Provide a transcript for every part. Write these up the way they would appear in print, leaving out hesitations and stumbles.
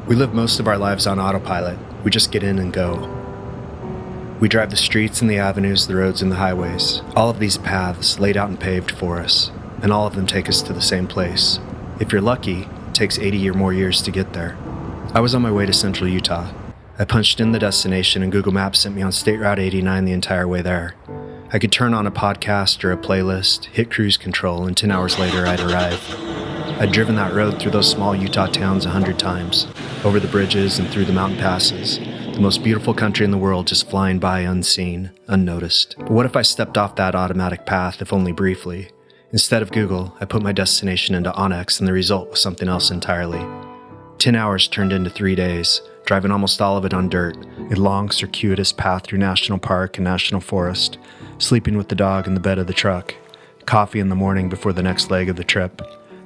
We live most of our lives on autopilot. We just get in and go. We drive the streets and the avenues, the roads and the highways. All of these paths laid out and paved for us, and all of them take us to the same place. If you're lucky, it takes 80 or more years to get there. I was on my way to central Utah. I punched in the destination and Google Maps sent me on State Route 89 the entire way there. I could turn on a podcast or a playlist, hit cruise control, and 10 hours later I'd arrive. I'd driven that road through those small Utah towns 100 times, over the bridges and through the mountain passes, the most beautiful country in the world just flying by unseen, unnoticed. But what if I stepped off that automatic path, if only briefly? Instead of Google, I put my destination into Onyx and the result was something else entirely. 10 hours turned into 3 days, driving almost all of it on dirt, a long, circuitous path through National Park and National Forest, sleeping with the dog in the bed of the truck, coffee in the morning before the next leg of the trip.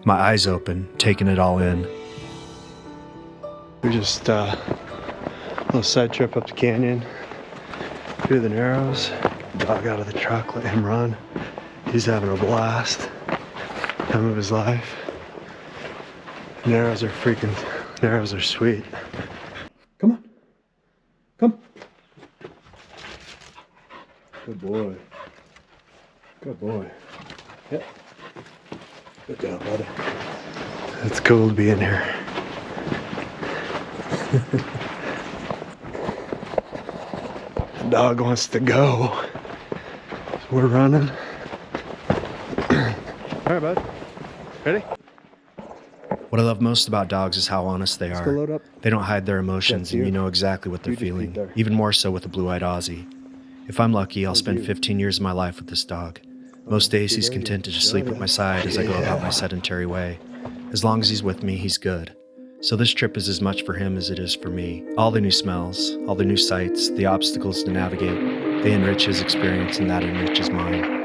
My eyes open, taking it all in. We just, a little side trip up the canyon, through the Narrows, dog out of the truck, let him run. He's having a blast, time of his life. Narrows are sweet. Come on, come. Good boy, good boy. Yep. Good job, buddy. It's cool to be in here. The dog wants to go. So we're running. All right, bud. Ready? What I love most about dogs is how honest they are. Load up. They don't hide their emotions, and you know exactly what they're feeling. Even more so with a blue-eyed Aussie. If I'm lucky, I'll spend 15 years of my life with this dog. Most days he's content to just sleep at my side as I go about my sedentary way. As long as he's with me, he's good. So this trip is as much for him as it is for me. All the new smells, all the new sights, the obstacles to navigate, they enrich his experience and that enriches mine.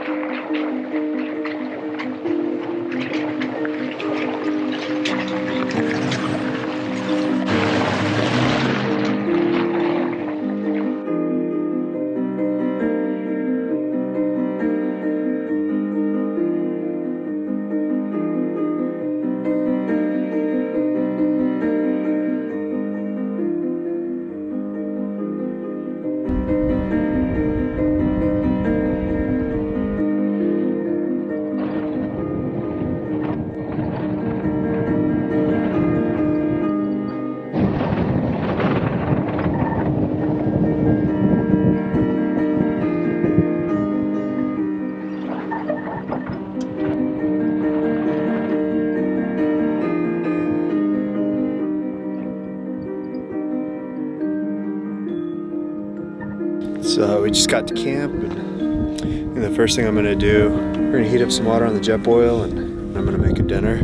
So we just got to camp, and the first thing I'm gonna do, we're gonna heat up some water on the jet boil, and I'm gonna make a dinner.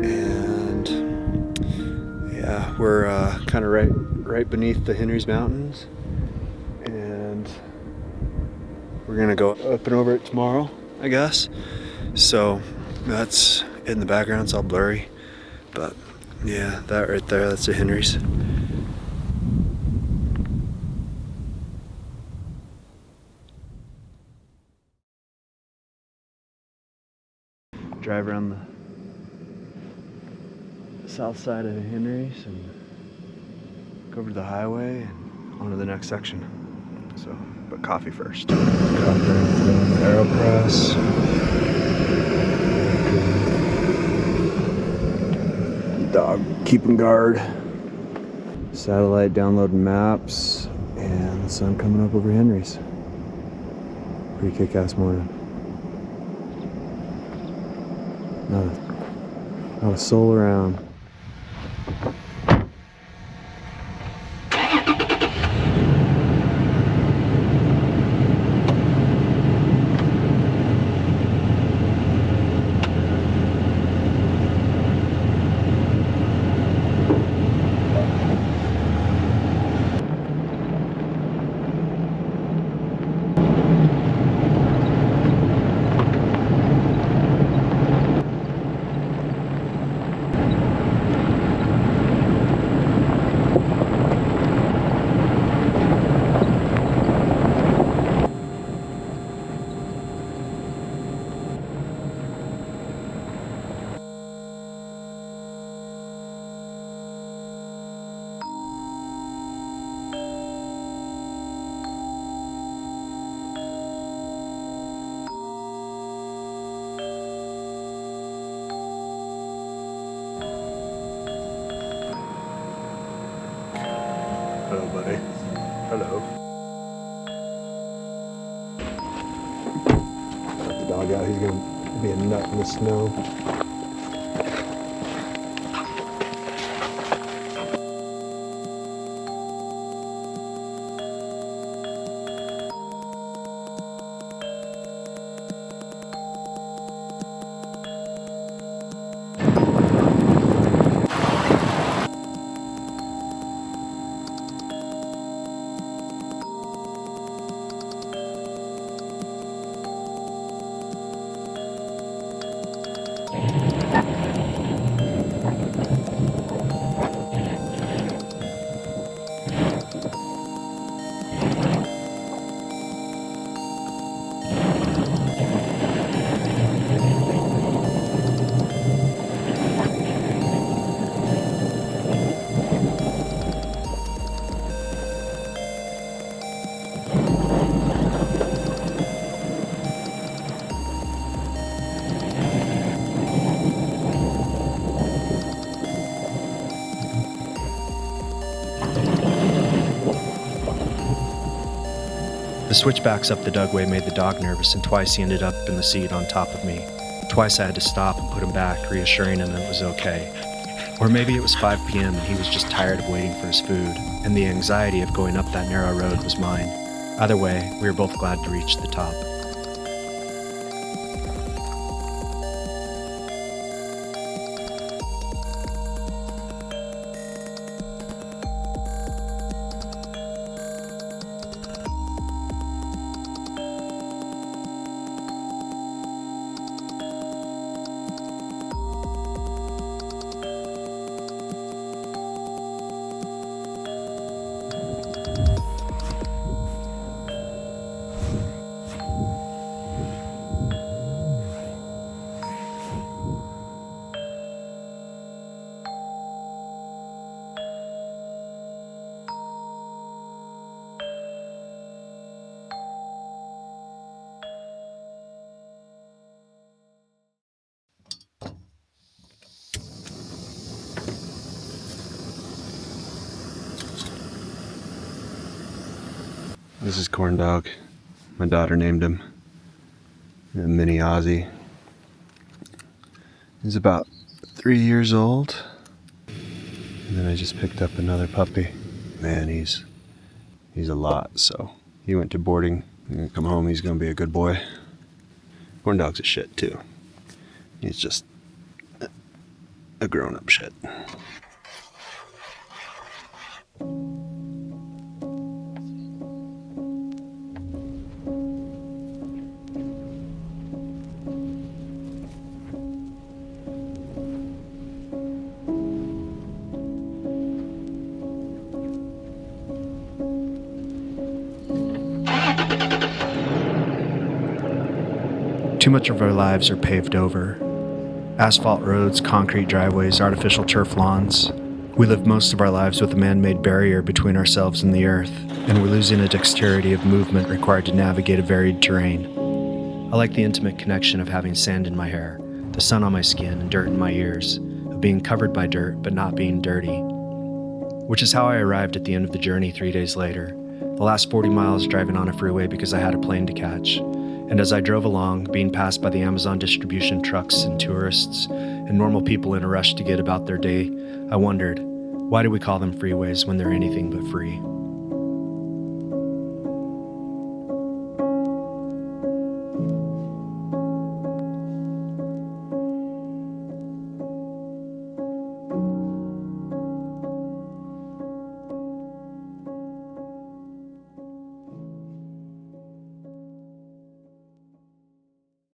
And yeah, we're kind of right beneath the Henry's Mountains, and we're gonna go up and over it tomorrow, I guess. So that's in the background, it's all blurry, but yeah, that right there, that's the Henry's. Drive around the south side of the Henry's and go over to the highway and on to the next section. So, but coffee first. Coffee, AeroPress. Dog keeping guard. Satellite downloading maps and the sun coming up over Henry's. Pretty kick-ass morning. Not a soul around. Hello, buddy. Hello. Let the dog out. He's gonna be a nut in the snow. The switchbacks up the Dugway made the dog nervous, and twice he ended up in the seat on top of me. Twice I had to stop and put him back, reassuring him it was okay. Or maybe it was 5 p.m. and he was just tired of waiting for his food, and the anxiety of going up that narrow road was mine. Either way, we were both glad to reach the top. This is Corn Dog. My daughter named him. A mini Aussie. He's about 3 years old. And then I just picked up another puppy. Man, he's a lot, so he went to boarding. He's gonna come home, he's gonna be a good boy. Corn Dog's a shit too. He's just a grown-up shit. Too much of our lives are paved over. Asphalt roads, concrete driveways, artificial turf lawns. We live most of our lives with a man-made barrier between ourselves and the earth, and we're losing a dexterity of movement required to navigate a varied terrain. I like the intimate connection of having sand in my hair, the sun on my skin, and dirt in my ears, of being covered by dirt but not being dirty. Which is how I arrived at the end of the journey 3 days later. The last 40 miles driving on a freeway because I had a plane to catch. And as I drove along, being passed by the Amazon distribution trucks and tourists and normal people in a rush to get about their day, I wondered, why do we call them freeways when they're anything but free?